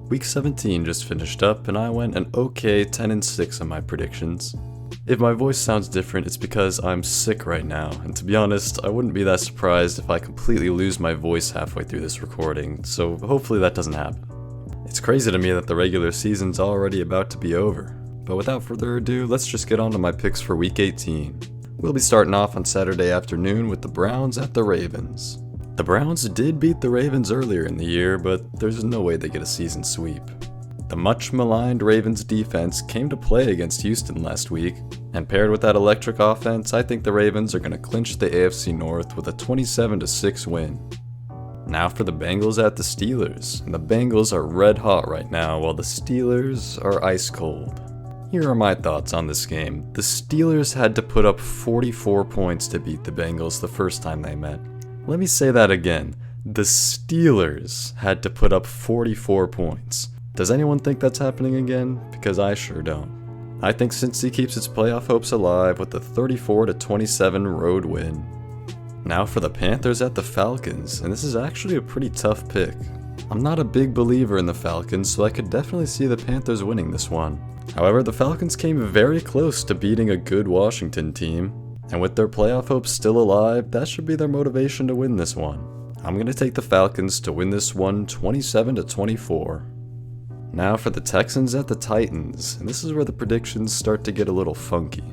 Week 17 just finished up and I went an okay 10-6 on my predictions. If my voice sounds different, it's because I'm sick right now, and to be honest, I wouldn't be that surprised if I completely lose my voice halfway through this recording, so hopefully that doesn't happen. It's crazy to me that the regular season's already about to be over, but without further ado, let's just get on to my picks for Week 18. We'll be starting off on Saturday afternoon with the Browns at the Ravens. The Browns did beat the Ravens earlier in the year, but there's no way they get a season sweep. The much maligned Ravens defense came to play against Houston last week, and paired with that electric offense, I think the Ravens are going to clinch the AFC North with a 27-6 win. Now for the Bengals at the Steelers, and the Bengals are red hot right now while the Steelers are ice cold. Here are my thoughts on this game. The Steelers had to put up 44 points to beat the Bengals the first time they met. Let me say that again. The Steelers had to put up 44 points. Does anyone think that's happening again? Because I sure don't. I think Cincy keeps its playoff hopes alive with a 34-27 road win. Now for the Panthers at the Falcons, and this is actually a pretty tough pick. I'm not a big believer in the Falcons, so I could definitely see the Panthers winning this one. However, the Falcons came very close to beating a good Washington team, and with their playoff hopes still alive, that should be their motivation to win this one. I'm going to take the Falcons to win this one 27-24. Now for the Texans at the Titans, and this is where the predictions start to get a little funky.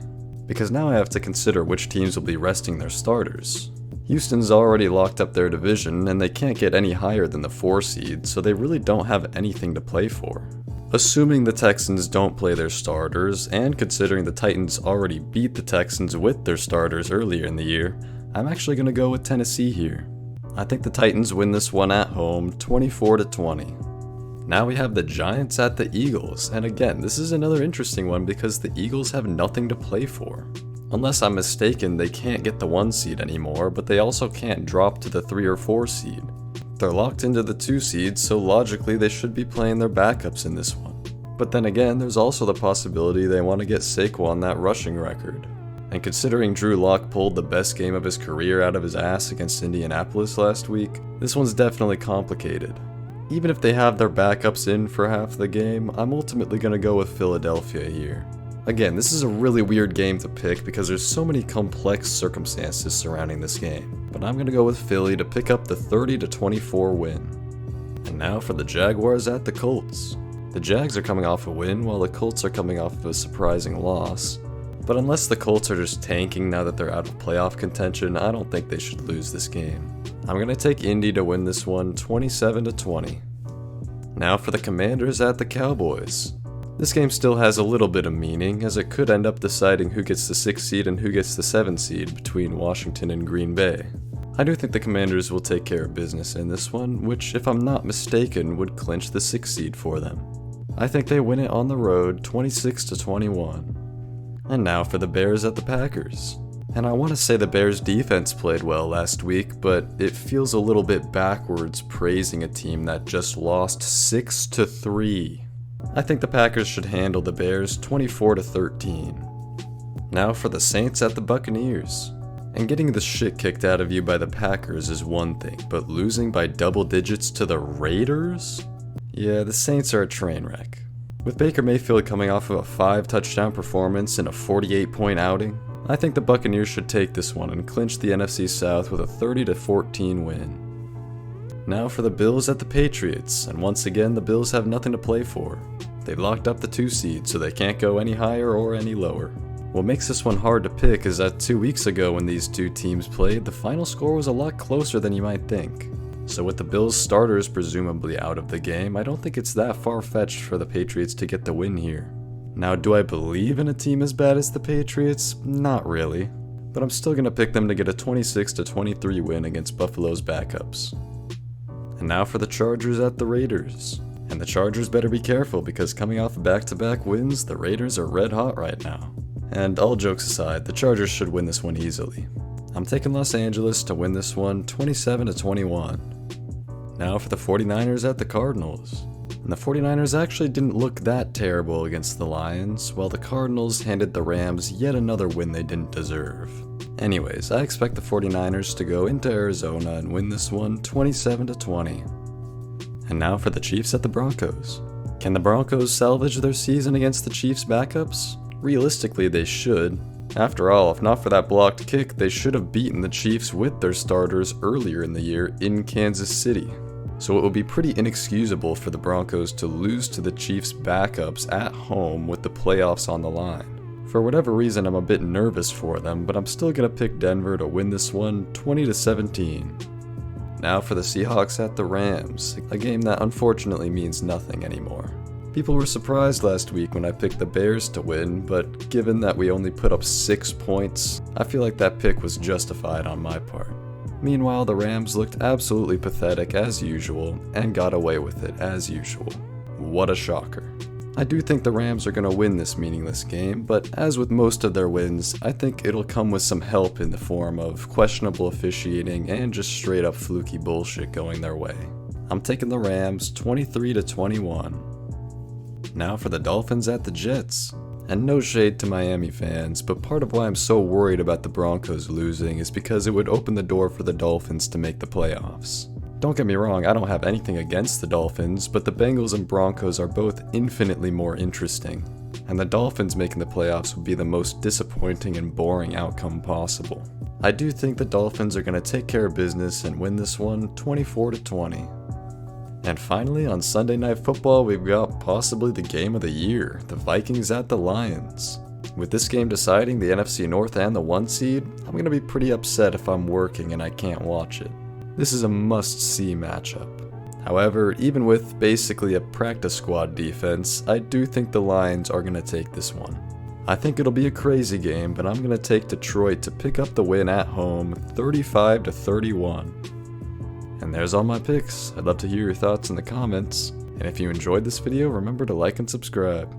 Because now I have to consider which teams will be resting their starters. Houston's already locked up their division, and they can't get any higher than the 4 seed, so they really don't have anything to play for. Assuming the Texans don't play their starters, and considering the Titans already beat the Texans with their starters earlier in the year, I'm actually going to go with Tennessee here. I think the Titans win this one at home, 24-20. Now we have the Giants at the Eagles, and again, this is another interesting one because the Eagles have nothing to play for. Unless I'm mistaken, they can't get the 1 seed anymore, but they also can't drop to the 3 or 4 seed. They're locked into the 2 seeds, so logically they should be playing their backups in this one. But then again, there's also the possibility they want to get Saquon that rushing record. And considering Drew Lock pulled the best game of his career out of his ass against Indianapolis last week, this one's definitely complicated. Even if they have their backups in for half the game, I'm ultimately going to go with Philadelphia here. Again, this is a really weird game to pick because there's so many complex circumstances surrounding this game, but I'm going to go with Philly to pick up the 30-24 win. And now for the Jaguars at the Colts. The Jags are coming off a win while the Colts are coming off of a surprising loss, but unless the Colts are just tanking now that they're out of playoff contention, I don't think they should lose this game. I'm going to take Indy to win this one 27-20. Now for the Commanders at the Cowboys. This game still has a little bit of meaning, as it could end up deciding who gets the 6th seed and who gets the 7th seed between Washington and Green Bay. I do think the Commanders will take care of business in this one, which, if I'm not mistaken, would clinch the 6th seed for them. I think they win it on the road 26-21. And now for the Bears at the Packers. And I want to say the Bears defense played well last week, but it feels a little bit backwards praising a team that just lost 6-3. I think the Packers should handle the Bears 24-13. Now for the Saints at the Buccaneers. And getting the shit kicked out of you by the Packers is one thing, but losing by double digits to the Raiders? Yeah, the Saints are a train wreck. With Baker Mayfield coming off of a 5-touchdown performance in a 48-point outing, I think the Buccaneers should take this one and clinch the NFC South with a 30-14 win. Now for the Bills at the Patriots, and once again the Bills have nothing to play for. They locked up the 2 seed, so they can't go any higher or any lower. What makes this one hard to pick is that 2 weeks ago when these two teams played, the final score was a lot closer than you might think. So with the Bills starters presumably out of the game, I don't think it's that far-fetched for the Patriots to get the win here. Now, do I believe in a team as bad as the Patriots? Not really. But I'm still going to pick them to get a 26-23 win against Buffalo's backups. And now for the Chargers at the Raiders. And the Chargers better be careful because coming off back-to-back wins, the Raiders are red hot right now. And all jokes aside, the Chargers should win this one easily. I'm taking Los Angeles to win this one 27-21. Now for the 49ers at the Cardinals. And the 49ers actually didn't look that terrible against the Lions, while the Cardinals handed the Rams yet another win they didn't deserve. Anyways, I expect the 49ers to go into Arizona and win this one 27-20. And now for the Chiefs at the Broncos. Can the Broncos salvage their season against the Chiefs' backups? Realistically, they should. After all, if not for that blocked kick, they should have beaten the Chiefs with their starters earlier in the year in Kansas City. So it would be pretty inexcusable for the Broncos to lose to the Chiefs' backups at home with the playoffs on the line. For whatever reason, I'm a bit nervous for them, but I'm still gonna pick Denver to win this one 20-17. Now for the Seahawks at the Rams, a game that unfortunately means nothing anymore. People were surprised last week when I picked the Bears to win, but given that we only put up 6 points, I feel like that pick was justified on my part. Meanwhile, the Rams looked absolutely pathetic as usual, and got away with it as usual. What a shocker. I do think the Rams are going to win this meaningless game, but as with most of their wins, I think it'll come with some help in the form of questionable officiating and just straight up fluky bullshit going their way. I'm taking the Rams 23-21. Now for the Dolphins at the Jets. And no shade to Miami fans, but part of why I'm so worried about the Broncos losing is because it would open the door for the Dolphins to make the playoffs. Don't get me wrong, I don't have anything against the Dolphins, but the Bengals and Broncos are both infinitely more interesting. And the Dolphins making the playoffs would be the most disappointing and boring outcome possible. I do think the Dolphins are going to take care of business and win this one 24-20. And finally, on Sunday Night Football, we've got possibly the game of the year, the Vikings at the Lions. With this game deciding the NFC North and the 1 seed, I'm going to be pretty upset if I'm working and I can't watch it. This is a must-see matchup. However, even with basically a practice squad defense, I do think the Lions are going to take this one. I think it'll be a crazy game, but I'm going to take Detroit to pick up the win at home 35-31. And there's all my picks. I'd love to hear your thoughts in the comments. And if you enjoyed this video, remember to like and subscribe.